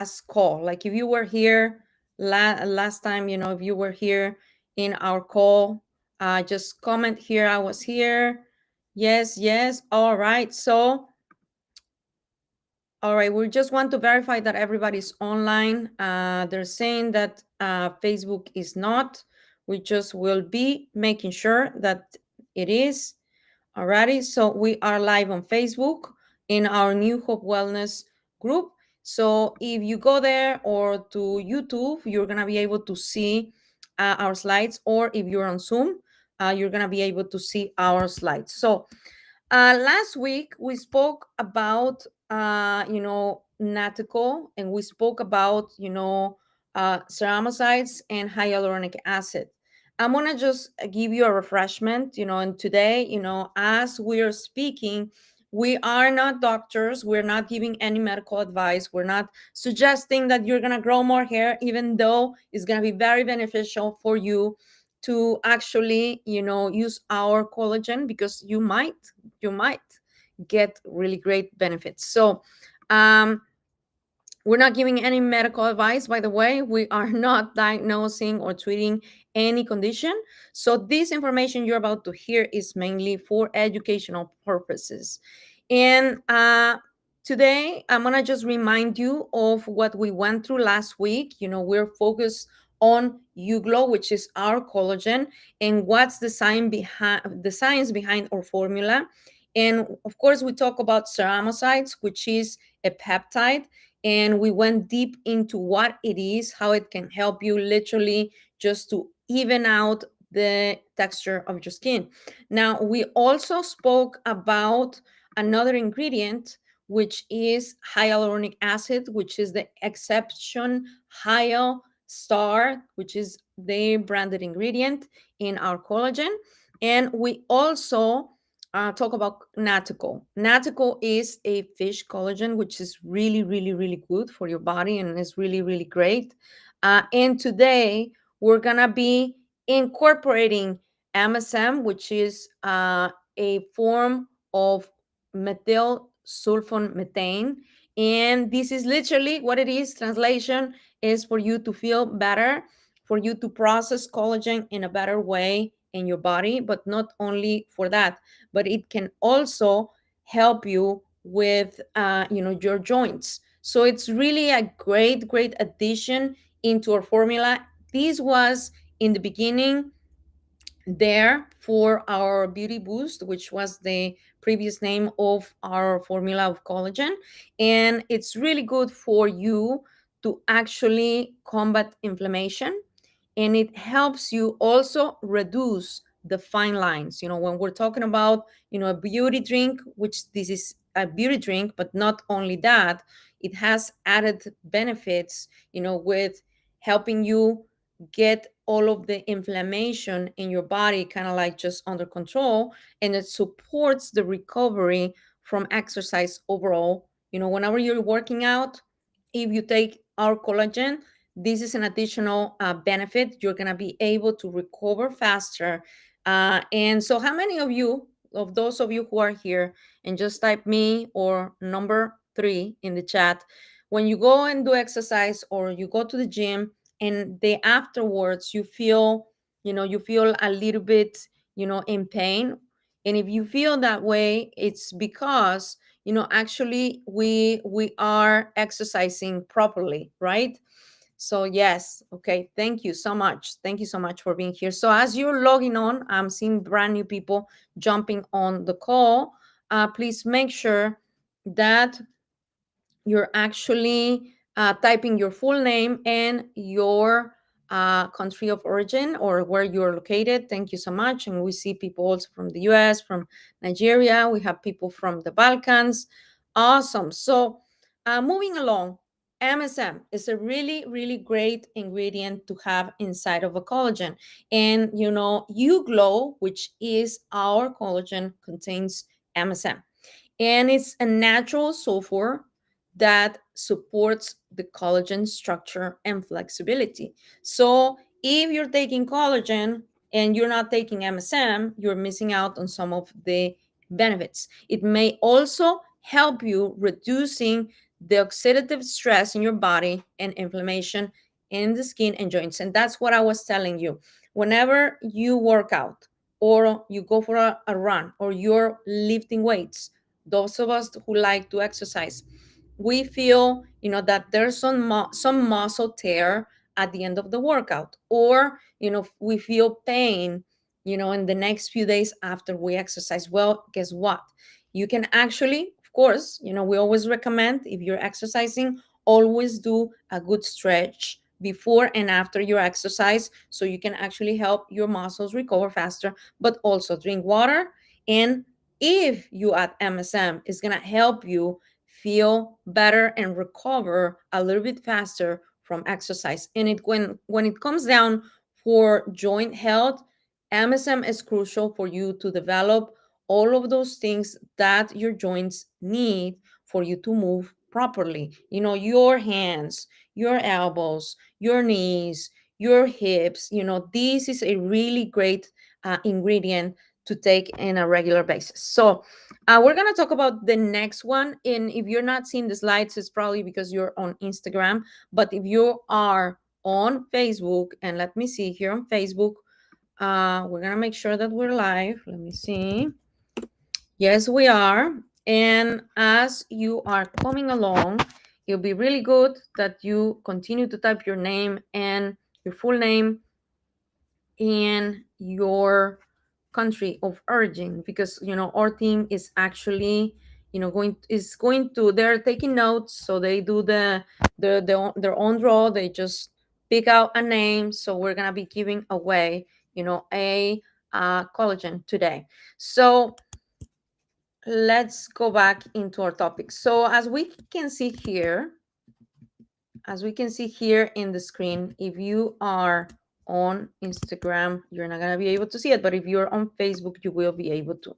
last call. Like if you were here last time, if you were here in our call, just comment here, I was here. Yes, yes. All right. So, all right, we just want to verify that everybody's online. They're saying that Facebook is not. We just will be making sure that it is. Alrighty, so we are live on Facebook in our New Hope Wellness group. So if you go there or to YouTube, you're gonna be able to see our slides, or if you're on Zoom, you're gonna be able to see our slides. So last week we spoke about Natico, and we spoke about ceramosides and hyaluronic acid. I'm gonna just give you a refreshment, and today, as we are speaking, we are not doctors. We're not giving any medical advice. We're not suggesting that you're gonna grow more hair, even though it's gonna be very beneficial for you to actually, use our collagen, because you might get really great benefits. So, um, we're not giving any medical advice, by the way. We are not diagnosing or treating any condition. So, this information you're about to hear is mainly for educational purposes. And today, I'm going to just remind you of what we went through last week. We're focused on Uglow, which is our collagen, and what's the science behind our formula. And of course, we talk about ceramosides, which is a peptide, and we went deep into what it is, how it can help you literally just to even out the texture of your skin. Now, we also spoke about another ingredient, which is hyaluronic acid, which is the exception Hyal Star, which is the branded ingredient in our collagen. And we also talk about Natico. Natico is a fish collagen, which is really, really, really good for your body and is really, really great. And today we're gonna be incorporating MSM, which is a form of methyl sulfone methane. And this is literally what it is. Translation is for you to feel better, for you to process collagen in a better way in your body, but not only for that, but it can also help you with your joints. So it's really a great, great addition into our formula. This was in the beginning there for our beauty boost, which was the previous name of our formula of collagen, and it's really good for you to actually combat inflammation, and it helps you also reduce the fine lines. When we're talking about a beauty drink, which this is a beauty drink, but not only that, it has added benefits, with helping you get all of the inflammation in your body kind of like just under control, and it supports the recovery from exercise overall. Whenever you're working out, if you take our collagen, this is an additional benefit. You're going to be able to recover faster. And so, how many of those of you who are here, and just type me or number 3 in the chat, when you go and do exercise or you go to the gym and the afterwards you feel a little bit in pain, and if you feel that way, it's because actually we are exercising properly, right? So yes, okay, thank you so much. Thank you so much for being here. So as you're logging on, I'm seeing brand new people jumping on the call. Please make sure that you're actually typing your full name and your country of origin or where you're located. Thank you so much. And we see people also from the US, from Nigeria. We have people from the Balkans. Awesome. So moving along, MSM is a really, really great ingredient to have inside of a collagen. And, Uglow, which is our collagen, contains MSM, and it's a natural sulfur that supports the collagen structure and flexibility. So if you're taking collagen and you're not taking MSM, you're missing out on some of the benefits. It may also help you reducing the oxidative stress in your body and inflammation in the skin and joints. And that's what I was telling you. Whenever you work out or you go for a run or you're lifting weights, those of us who like to exercise, we feel, that there's some muscle tear at the end of the workout, or we feel pain, in the next few days after we exercise. Well, guess what? You can actually, of course, we always recommend, if you're exercising, always do a good stretch before and after your exercise, so you can actually help your muscles recover faster. But also drink water, and if you add MSM, it's going to help you feel better and recover a little bit faster from exercise. And when it comes down for joint health, MSM is crucial for you to develop all of those things that your joints need for you to move properly. Your hands, your elbows, your knees, your hips. This is a really great ingredient to take in a regular basis. So we're going to talk about the next one. And if you're not seeing the slides, it's probably because you're on Instagram. But if you are on Facebook, and let me see here on Facebook, we're going to make sure that we're live. Let me see. Yes, we are. And as you are coming along, it'll be really good that you continue to type your name and your full name in your country of origin, because our team is actually going to, they're taking notes, so they do their own draw. They just pick out a name, so we're gonna be giving away a collagen today. So let's go back into our topic. So as we can see here in the screen, if you are on Instagram, you're not going to be able to see it, but if you're on Facebook, you will be able to.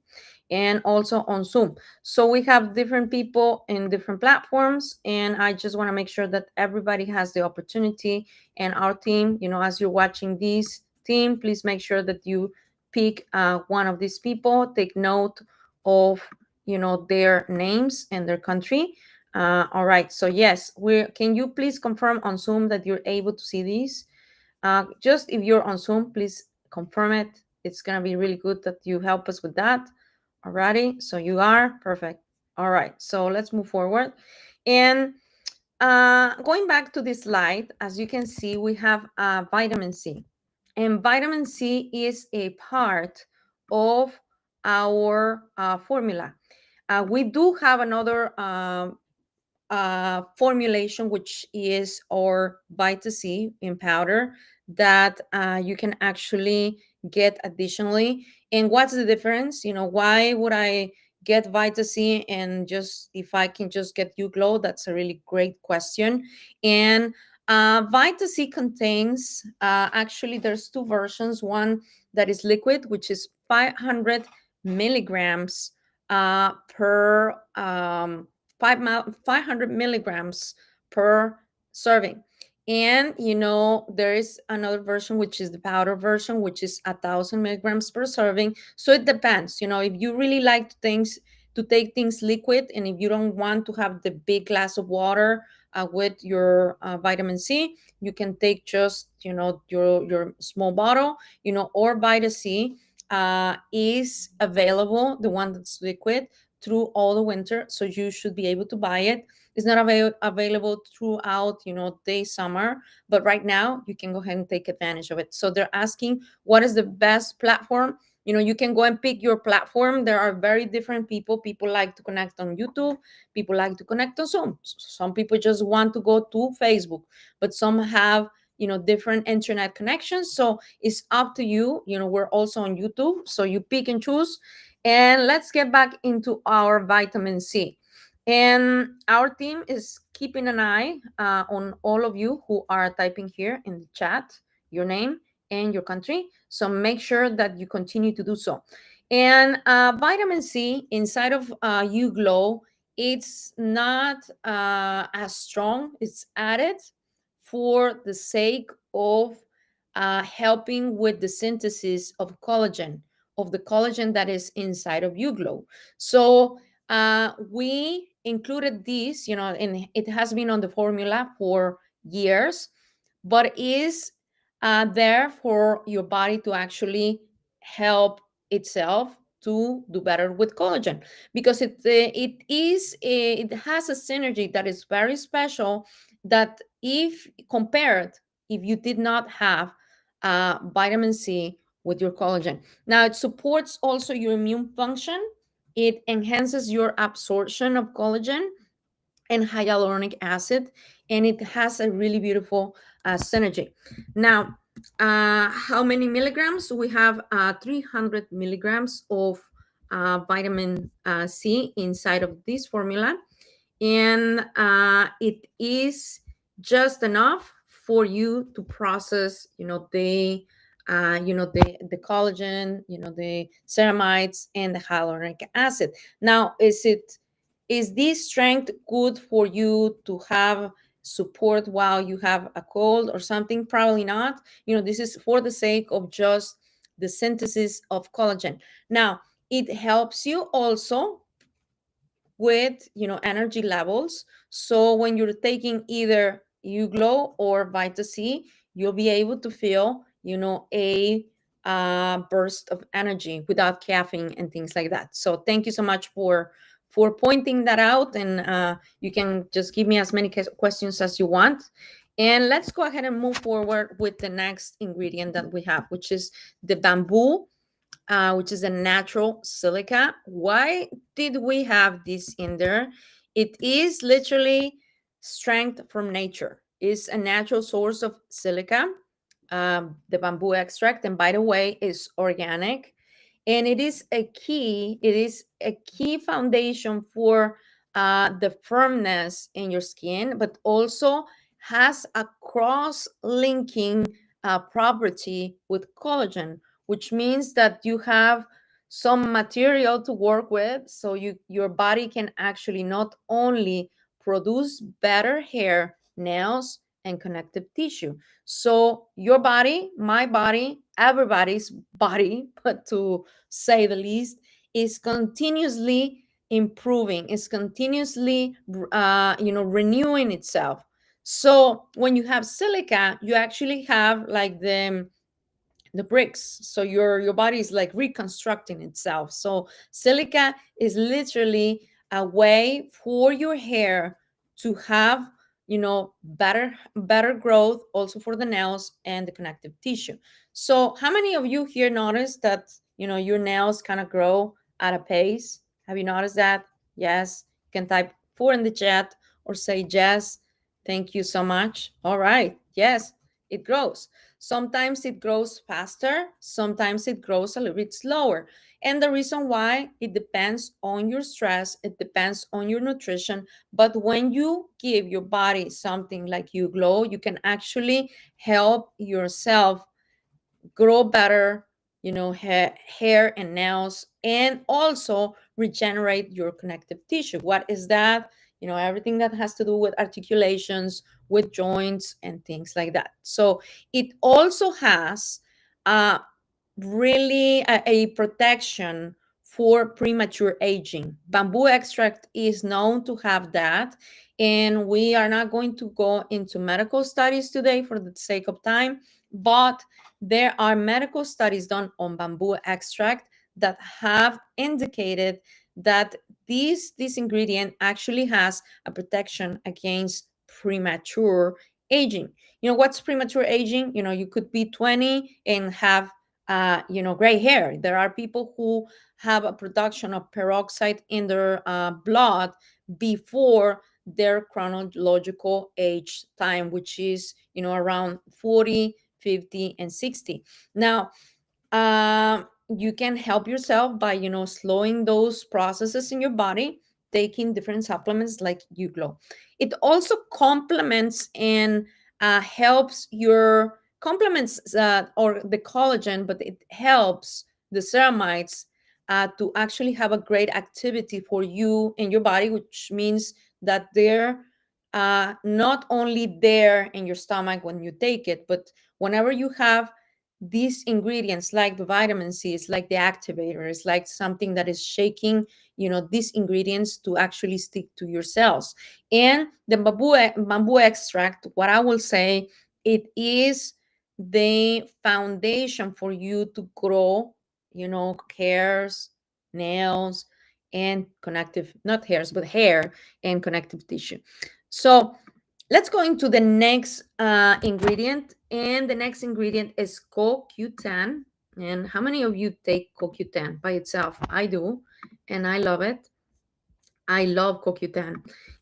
And also on Zoom. So we have different people in different platforms, and I just want to make sure that everybody has the opportunity. And our team, as you're watching this team, please make sure that you pick one of these people, take note of their names and their country. All right. So yes, can you please confirm on Zoom that you're able to see these? Just if you're on Zoom, please confirm it. It's gonna be really good that you help us with that. Alrighty. So you are perfect. All right. So let's move forward. And going back to this slide, as you can see, we have vitamin C, and vitamin C is a part of our formula. We do have another formulation, which is our Vita C in powder, that you can actually get additionally. And what's the difference? Why would I get Vita C and just if I can just get You Glow? That's a really great question. And Vita C contains actually there's two versions. One that is liquid, which is 500 milligrams per 500 milligrams per serving. And there is another version, which is the powder version, which is 1,000 milligrams per serving. So it depends. If you really like to take things liquid, and if you don't want to have the big glass of water with your vitamin C, you can take just your small bottle. Or Vita C is available, the one that's liquid, through all the winter, so you should be able to buy it. It's not available throughout the summer, but right now you can go ahead and take advantage of it. So they're asking what is the best platform. You can go and pick your platform. There are very different people like to connect on YouTube, people like to connect on Zoom, some people just want to go to Facebook, but some have different internet connections. So it's up to you. We're also on YouTube, so you pick and choose. And let's get back into our vitamin C. And our team is keeping an eye on all of you who are typing here in the chat your name and your country. So make sure that you continue to do so. And vitamin C inside of You Glow, it's not as strong. It's added for the sake of helping with the synthesis of the collagen that is inside of You Glow. So we included this, and it has been on the formula for years, but is there for your body to actually help itself to do better with collagen, because it has a synergy that is very special, that if compared, if you did not have vitamin C with your collagen. Now, it supports also your immune function. It enhances your absorption of collagen and hyaluronic acid, and it has a really beautiful synergy. Now, how many milligrams? We have 300 milligrams of vitamin C inside of this formula, and it is just enough for you to process, the collagen, the ceramides and the hyaluronic acid. Now, is this strength good for you to have support while you have a cold or something? Probably not. This is for the sake of just the synthesis of collagen. Now, it helps you also with energy levels. So when you're taking either Uglow or Vita C, you'll be able to feel a burst of energy without caffeine and things like that. So thank you so much for pointing that out, and you can just give me as many questions as you want. And let's go ahead and move forward with the next ingredient that we have, which is the bamboo, which is a natural silica. Why did we have this in there? It is literally strength from nature. It's a natural source of silica. The bamboo extract, and by the way, is organic, and it is a key foundation for the firmness in your skin, but also has a cross-linking property with collagen, which means that you have some material to work with, so your body can actually not only produce better hair, nails, and connective tissue. So your body, my body, everybody's body, but to say the least, is continuously improving, is continuously renewing itself. So when you have silica, you actually have like the bricks, so your body is like reconstructing itself. So silica is literally a way for your hair to have better growth, also for the nails and the connective tissue. So how many of you here notice that your nails kind of grow at a pace? Have you noticed that? Yes, you can type 4 in the chat or say yes. Thank you so much. All right, yes, it grows. Sometimes it grows faster, sometimes it grows a little bit slower. And the reason why, it depends on your stress, it depends on your nutrition. But when you give your body something like You Glow, you can actually help yourself grow better, hair and nails, and also regenerate your connective tissue. What is that? Everything that has to do with articulations, with joints, and things like that. So it also has uh, really a protection for premature aging. Bamboo extract is known to have that. And we are not going to go into medical studies today for the sake of time, but there are medical studies done on bamboo extract that have indicated that this ingredient actually has a protection against premature aging. What's premature aging? You could be 20 and have gray hair. There are people who have a production of peroxide in their blood before their chronological age time, which is around 40, 50, and 60. Now, you can help yourself by slowing those processes in your body, taking different supplements like Uglow. It also complements and helps your complements or the collagen, but it helps the ceramides to actually have a great activity for you and your body, which means that they're not only there in your stomach when you take it, but whenever you have these ingredients, like the vitamin C, is like the activator, it's like something that is shaking, these ingredients to actually stick to your cells. And the bamboo extract, what I will say, it is the foundation for you to grow, hairs, nails, and connective, not hairs, but hair and connective tissue. So let's go into the next ingredient. And the next ingredient is CoQ10. And how many of you take CoQ10 by itself? I do, and I love it. I love CoQ10,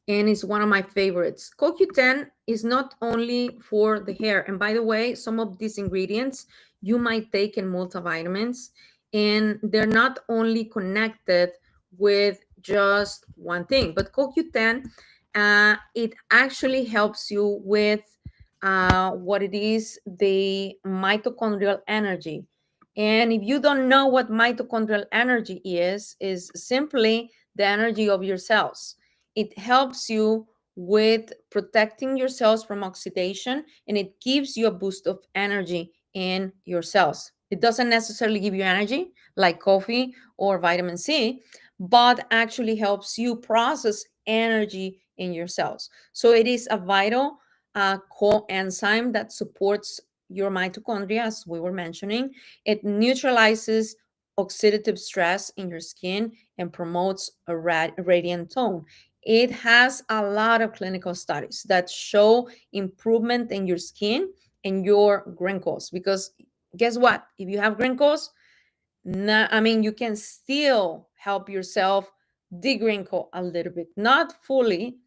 and it's one of my favorites. CoQ10 is not only for the hair. And by the way, some of these ingredients you might take in multivitamins, and they're not only connected with just one thing, but CoQ10, it actually helps you with what it is, the mitochondrial energy. And if you don't know what mitochondrial energy is simply the energy of your cells. It helps you with protecting your cells from oxidation, and it gives you a boost of energy in your cells. It doesn't necessarily give you energy like coffee or vitamin C, but actually helps you process energy in your cells. So it is a vital coenzyme that supports your mitochondria, as we were mentioning. It neutralizes oxidative stress in your skin and promotes a radiant tone. It has a lot of clinical studies that show improvement in your skin and your wrinkles. Because guess what? If you have wrinkles, I mean, you can still help yourself degrinkle a little bit, not fully.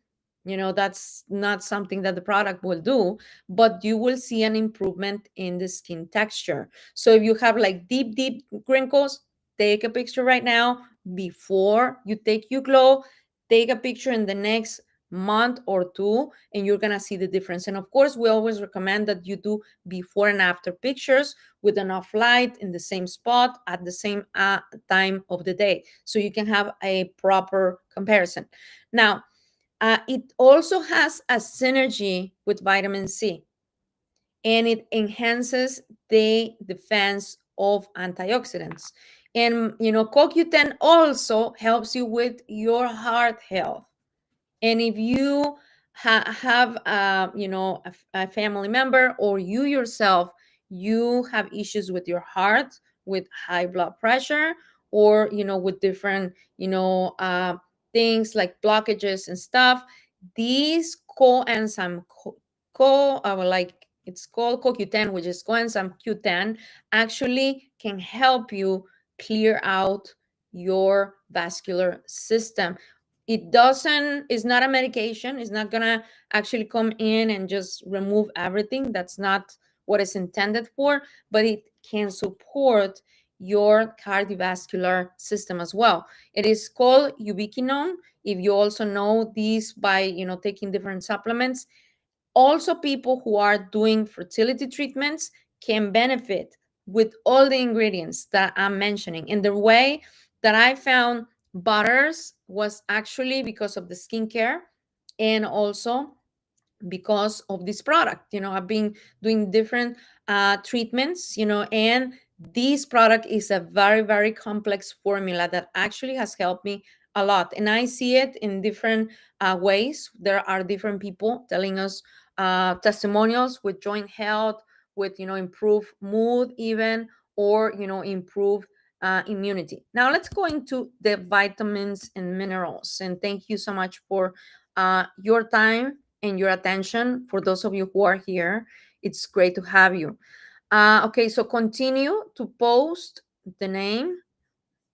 That's not something that the product will do, but you will see an improvement in the skin texture. So if you have like deep, deep wrinkles, take a picture right now before you take your glow. Take a picture in the next month or two, and you're gonna see the difference. And of course, we always recommend that you do before and after pictures with enough light in the same spot at the same time of the day, so you can have a proper comparison. Now, it also has a synergy with vitamin C, and it enhances the defense of antioxidants. And CoQ10 also helps you with your heart health. And if you have a family member, or you yourself, you have issues with your heart, with high blood pressure, or with different things like blockages and stuff, these coenzyme like it's called CoQ10, which is coenzyme Q10, actually can help you clear out your vascular system. It's not a medication. It's not gonna actually come in and just remove everything. That's not what it's intended for, but it can support your cardiovascular system as well. It is called ubiquinone. If you also know these by taking different supplements, also people who are doing fertility treatments can benefit with all the ingredients that I'm mentioning. And the way that I found butters was actually because of the skincare, and also because of this product. I've been doing different treatments, and this product is a very, very complex formula that actually has helped me a lot. And I see it in different ways. There are different people telling us testimonials with joint health, with improved mood even, or improved immunity. Now let's go into the vitamins and minerals. And thank you so much for your time and your attention. For those of you who are here, it's great to have you. Okay, so continue to post the name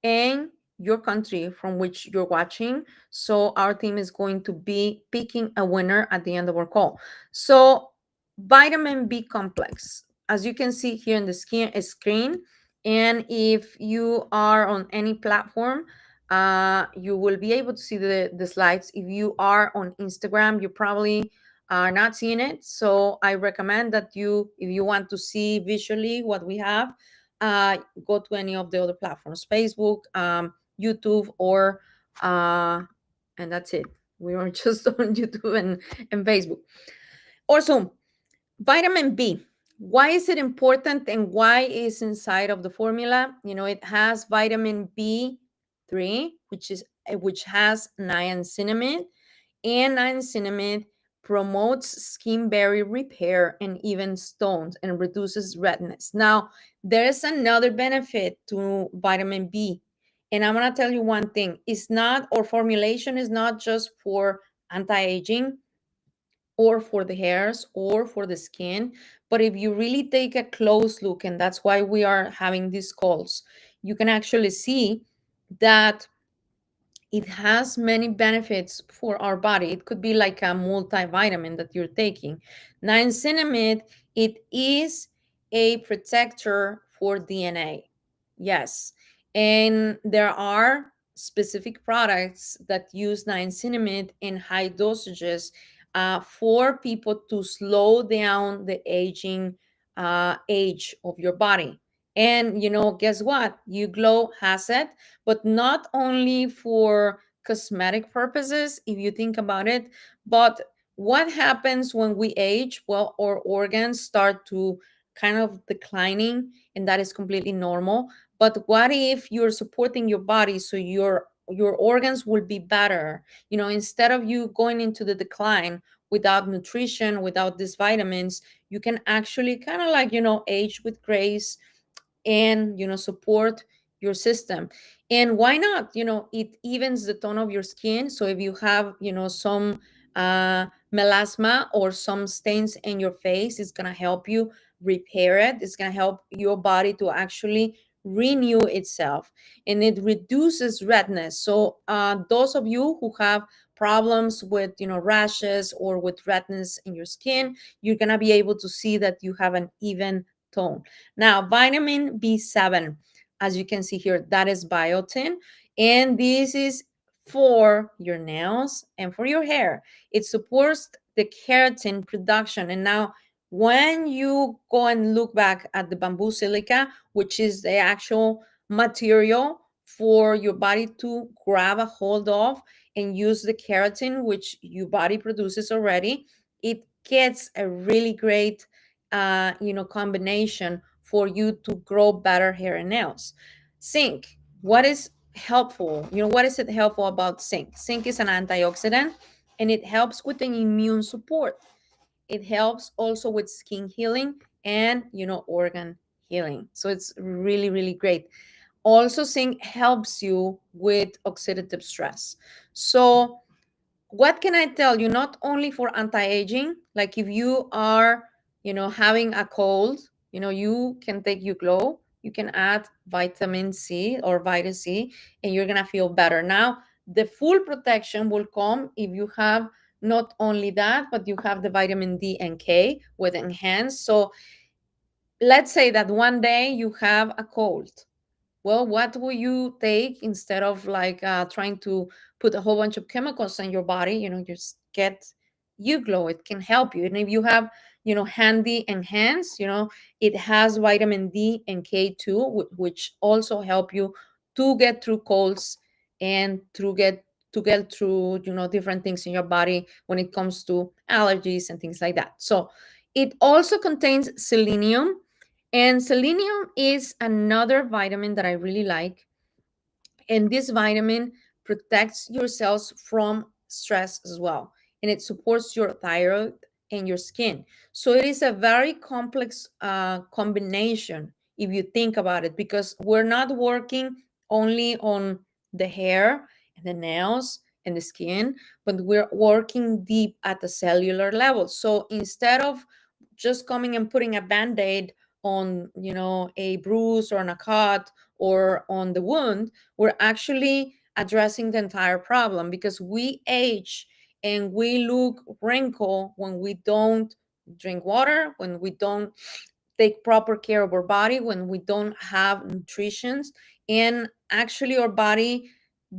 and your country from which you're watching. So our team is going to be picking a winner at the end of our call. So vitamin B complex, as you can see here in the screen, and if you are on any platform, you will be able to see the slides. If you are on Instagram, you probably are not seeing it. So I recommend that if you want to see visually what we have, go to any of the other platforms, Facebook, YouTube, or and that's it. We are just on YouTube and Facebook. Also, vitamin B. Why is it important and why is inside of the formula? It has vitamin B3, which has niacinamide, and niacinamide promotes skin barrier repair and even stones and reduces redness. Now, there is another benefit to vitamin B, and I'm gonna tell you one thing: it's not, or formulation is not just for anti-aging or for the hairs or for the skin. But if you really take a close look, and that's why we are having these calls, you can actually see that it has many benefits for our body. It could be like a multivitamin that you're taking. Niacinamide, it is a protector for DNA. Yes. And there are specific products that use niacinamide in high dosages for people to slow down the aging age of your body. And guess what? You Glow has it, but not only for cosmetic purposes, if you think about it, but what happens when we age? Well, our organs start to kind of declining, and that is completely normal. But what if you're supporting your body so your organs will be better? Instead of you going into the decline without nutrition, without these vitamins, you can actually kind of like age with grace and support your system. And why not? It evens the tone of your skin. So if you have some melasma or some stains in your face, it's going to help you repair it. It's going to help your body to actually renew itself, and it reduces redness. So those of you who have problems with rashes or with redness in your skin, you're going to be able to see that you have an even tone. Now, vitamin B7, as you can see here, that is biotin, and this is for your nails and for your hair. It supports the keratin production. And now, when you go and look back at the bamboo silica, which is the actual material for your body to grab a hold of and use the keratin, which your body produces already, it gets a really great combination for you to grow better hair and nails. Zinc, what is helpful? What is it helpful about zinc? Zinc is an antioxidant, and it helps with an immune support. It helps also with skin healing and organ healing. So it's really, really great. Also, zinc helps you with oxidative stress. So what can I tell you? Not only for anti-aging, like if you are, having a cold, you can take your Glow, you can add vitamin C or vitamin C, and you're gonna feel better. Now, the full protection will come if you have not only that, but you have the vitamin D and K with enhanced. So let's say that one day you have a cold. Well, what will you take instead of like trying to put a whole bunch of chemicals in your body? Just get you Glow. It can help you. And if you have handy enhance, it has vitamin D and K too, which also help you to get through colds and to get through different things in your body when it comes to allergies and things like that. So it also contains selenium, and selenium is another vitamin that I really like. And this vitamin protects your cells from stress as well. And it supports your thyroid and your skin. So it is a very complex combination if you think about it, because we're not working only on the hair and the nails and the skin, but we're working deep at the cellular level. So instead of just coming and putting a band-aid on a bruise or on a cut or on the wound, we're actually addressing the entire problem, because we age and we look wrinkle when we don't drink water, when we don't take proper care of our body, when we don't have nutrition, and actually our body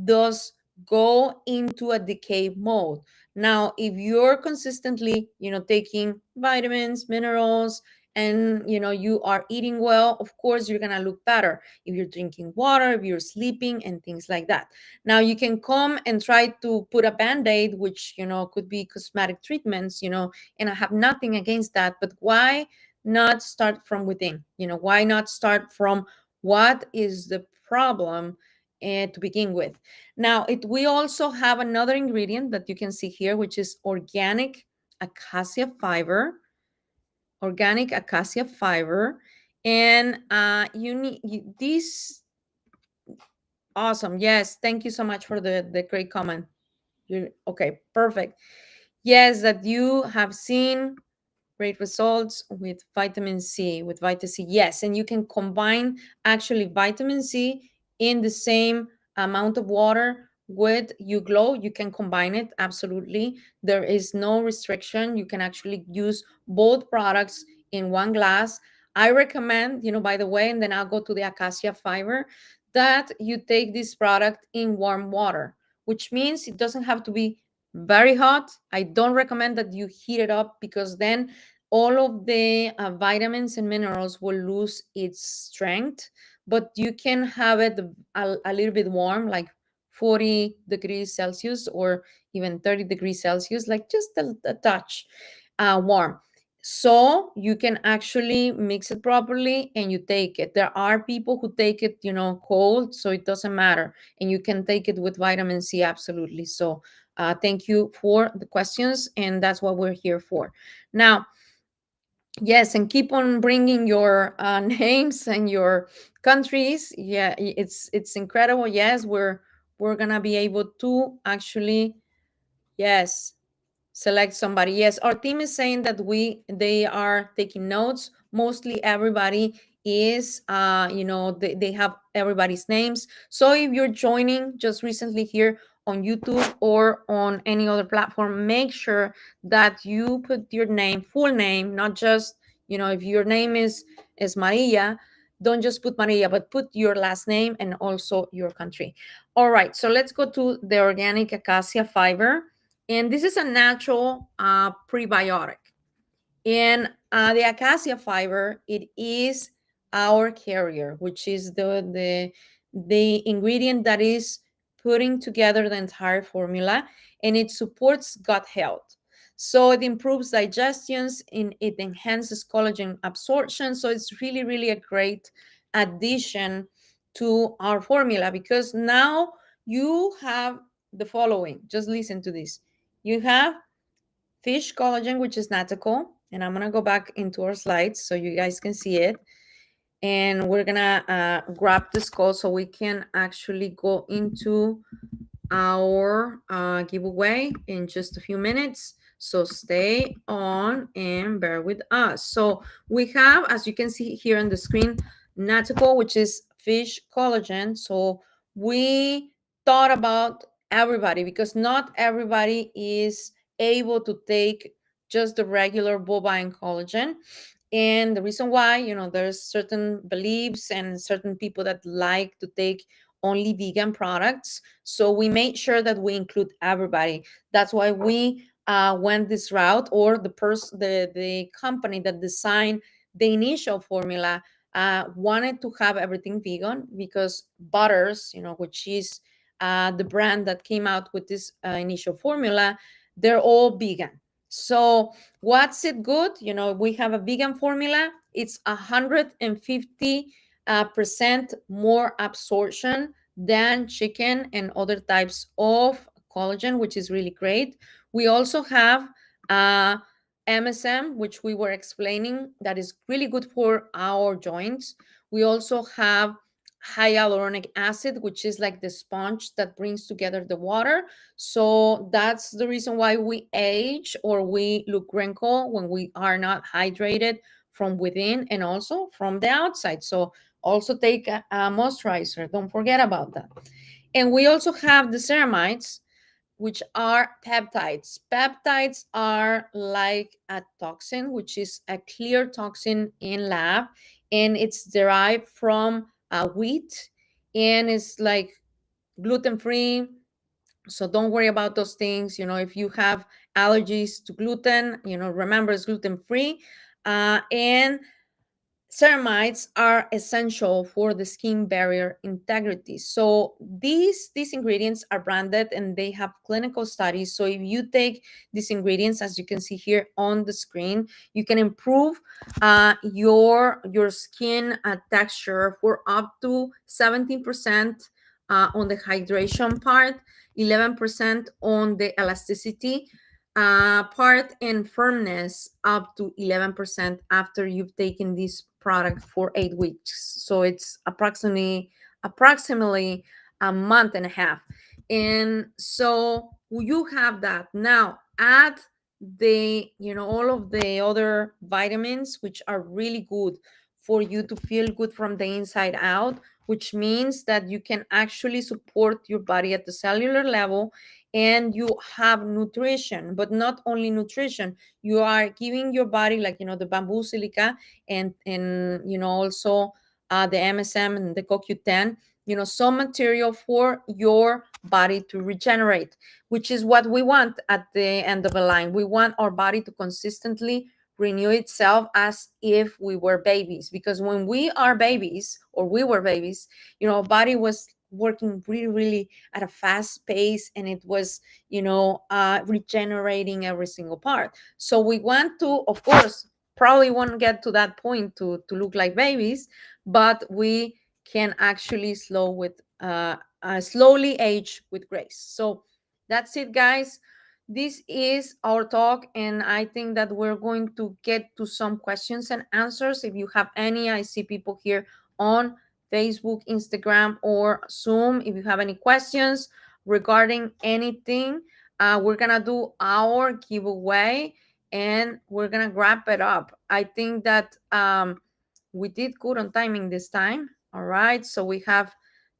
does go into a decay mode. Now, if you're consistently taking vitamins, minerals, and you are eating well, of course you're going to look better. If you're drinking water, if you're sleeping, and things like that. Now, you can come and try to put a band-aid, which could be cosmetic treatments, and I have nothing against that. But why not start from within? Why not start from what is the problem to begin with? Now, we also have another ingredient that you can see here, which is acacia fiber, organic acacia fiber. And you need this. Awesome. Yes. Thank you so much for the great comment. Okay, perfect. Yes, that you have seen great results with vitamin C, with vitamin C. Yes, and you can combine actually vitamin C in the same amount of water with you glow. You can combine it absolutely. There is no restriction. You can actually use both products in one glass. I recommend, by the way, and then I'll go to the acacia fiber, that you take this product in warm water, which means it doesn't have to be very hot. I don't recommend that you heat it up, because then all of the vitamins and minerals will lose its strength. But you can have it a little bit warm, like 40 degrees Celsius or even 30 degrees Celsius, like just a touch warm. So you can actually mix it properly and you take it. There are people who take it, cold, so it doesn't matter. And you can take it with vitamin C, absolutely. So thank you for the questions, and that's what we're here for. Now, yes, and keep on bringing your names and your countries. Yeah, it's incredible. Yes, we're gonna be able to actually, yes, select somebody. Yes, our team is saying that they are taking notes. Mostly everybody is they have everybody's names. So if you're joining just recently here on YouTube or on any other platform, make sure that you put your full name, not just, if your name is Maria, don't just put Maria, but put your last name and also your country. All right, so let's go to the organic acacia fiber. And this is a natural prebiotic. And the acacia fiber, it is our carrier, which is the ingredient that is putting together the entire formula, and it supports gut health. So it improves digestions, and it enhances collagen absorption. So it's really, really a great addition to our formula, because now you have the following. Just listen to this. You have fish collagen, which is natural. And I'm going to go back into our slides so you guys can see it. And we're going to grab this call so we can actually go into our giveaway in just a few minutes. So stay on and bear with us. So we have, as you can see here on the screen, natural, which is fish collagen. So we thought about everybody, because not everybody is able to take just the regular bovine collagen. And the reason why, there's certain beliefs and certain people that like to take only vegan products. So we made sure that we include everybody. That's why we went this route, or the company that designed the initial formula wanted to have everything vegan, because Butters, which is the brand that came out with this initial formula, they're all vegan. So what's it good? We have a vegan formula. It's 150 percent more absorption than chicken and other types of collagen, which is really great. We also have MSM, which we were explaining, that is really good for our joints. We also have hyaluronic acid, which is like the sponge that brings together the water. So that's the reason why we age or we look wrinkled when we are not hydrated from within and also from the outside. So also take a moisturizer. Don't forget about that. And we also have the ceramides, which are peptides. Peptides are like a toxin, which is a clear toxin in lab, and it's derived from wheat, and it's like gluten free. So don't worry about those things. If you have allergies to gluten, remember it's gluten free. And ceramides are essential for the skin barrier integrity. So these ingredients are branded and they have clinical studies. So if you take these ingredients, as you can see here on the screen, you can improve your skin texture for up to 17% on the hydration part, 11% on the elasticity part, and firmness up to 11% after you've taken this product for 8 weeks. So it's approximately a month and a half. And so you have that. Now add all of the other vitamins, which are really good for you to feel good from the inside out, which means that you can actually support your body at the cellular level, and you have nutrition. But not only nutrition, you are giving your body, like, the bamboo silica, and also the MSM and the CoQ10, some material for your body to regenerate, which is what we want at the end of the line. We want our body to consistently renew itself as if we were babies, because when we are babies, or we were babies, our body was working really, really at a fast pace, and it was regenerating every single part. So we want to, of course, probably won't get to that point to look like babies, but we can actually slowly age with grace. So that's it, guys. This is our talk, and I think that we're going to get to some questions and answers. If you have any, I see people here on Facebook, Instagram, or Zoom. If you have any questions regarding anything, we're gonna do our giveaway, and we're gonna wrap it up. I think that we did good on timing this time. All right, so we have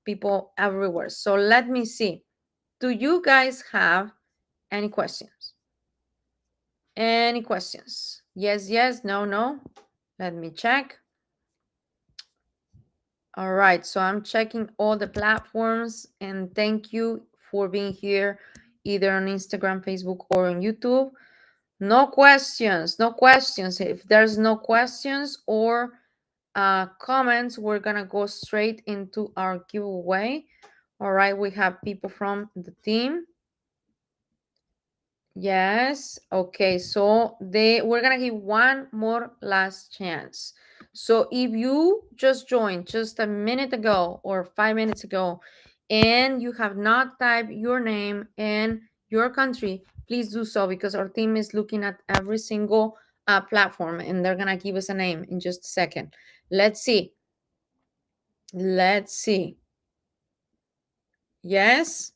people everywhere. So let me see. Do you guys have any questions? Any questions? Yes, yes, no, no. Let me check. All right, so I'm checking all the platforms, and thank you for being here either on Instagram, Facebook, or on YouTube. No questions, no questions. If there's no questions or comments, we're gonna go straight into our giveaway. All right, we have people from the team. Yes. Okay. So we're gonna give one more last chance. So if you just joined just a minute ago or 5 minutes ago, and you have not typed your name and your country, please do so, because our team is looking at every single platform, and they're gonna give us a name in just a second. Let's see. Let's see. Yes.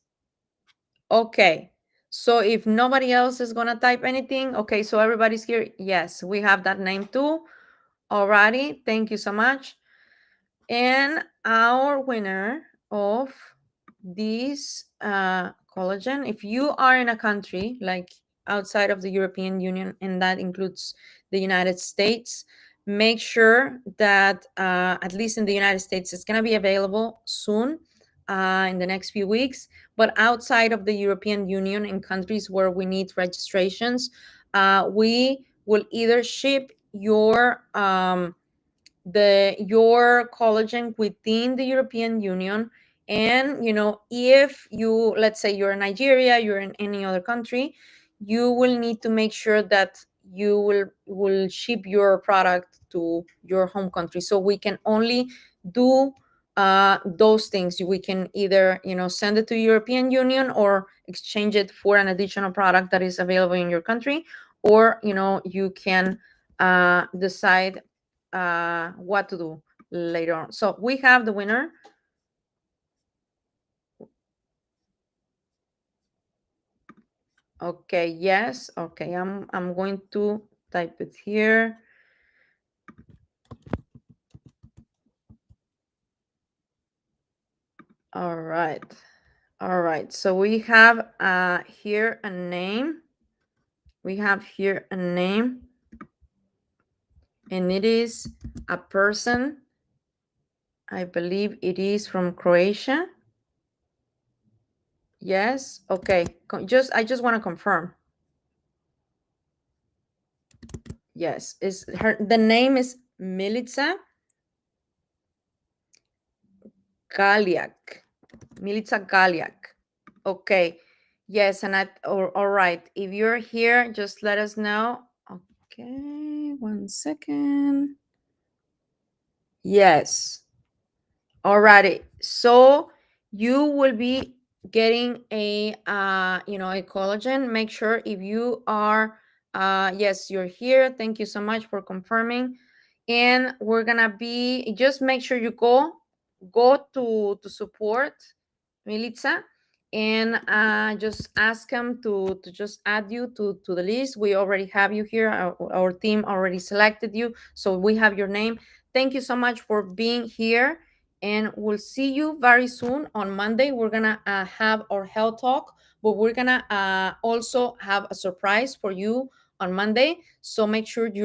Okay. So if nobody else is going to type anything, okay, so everybody's here. Yes, we have that name too. Alrighty. Thank you so much. And our winner of this collagen, if you are in a country like outside of the European Union, and that includes the United States, make sure that at least in the United States, it's going to be available soon, in the next few weeks. But outside of the European Union, in countries where we need registrations, we will either ship your collagen within the European Union. And if you, let's say you're in Nigeria, you're in any other country, you will need to make sure that you will ship your product to your home country. So we can only do those things. We can either send it to European Union, or exchange it for an additional product that is available in your country, or you can decide what to do later on. So we have the winner. Okay, yes. Okay, I'm going to type it here. All right. All right. So we have here a name. We have here a name, and it is a person. I believe it is from Croatia. Yes. Okay. I just want to confirm. Yes. The name is Milica. Galiak. Milica Galiak. Okay. Yes, and all right. If you're here, just let us know. Okay, 1 second. Yes. Alrighty. So you will be getting a a collagen. Make sure if you are yes, you're here. Thank you so much for confirming. And we're gonna be just make sure you go to support Militza and just ask him to just add you to the list. We already have you here. Our team already selected you, so we have your name. Thank you so much for being here, and we'll see you very soon on Monday. We're gonna have our health talk, but we're gonna also have a surprise for you on Monday. So make sure you're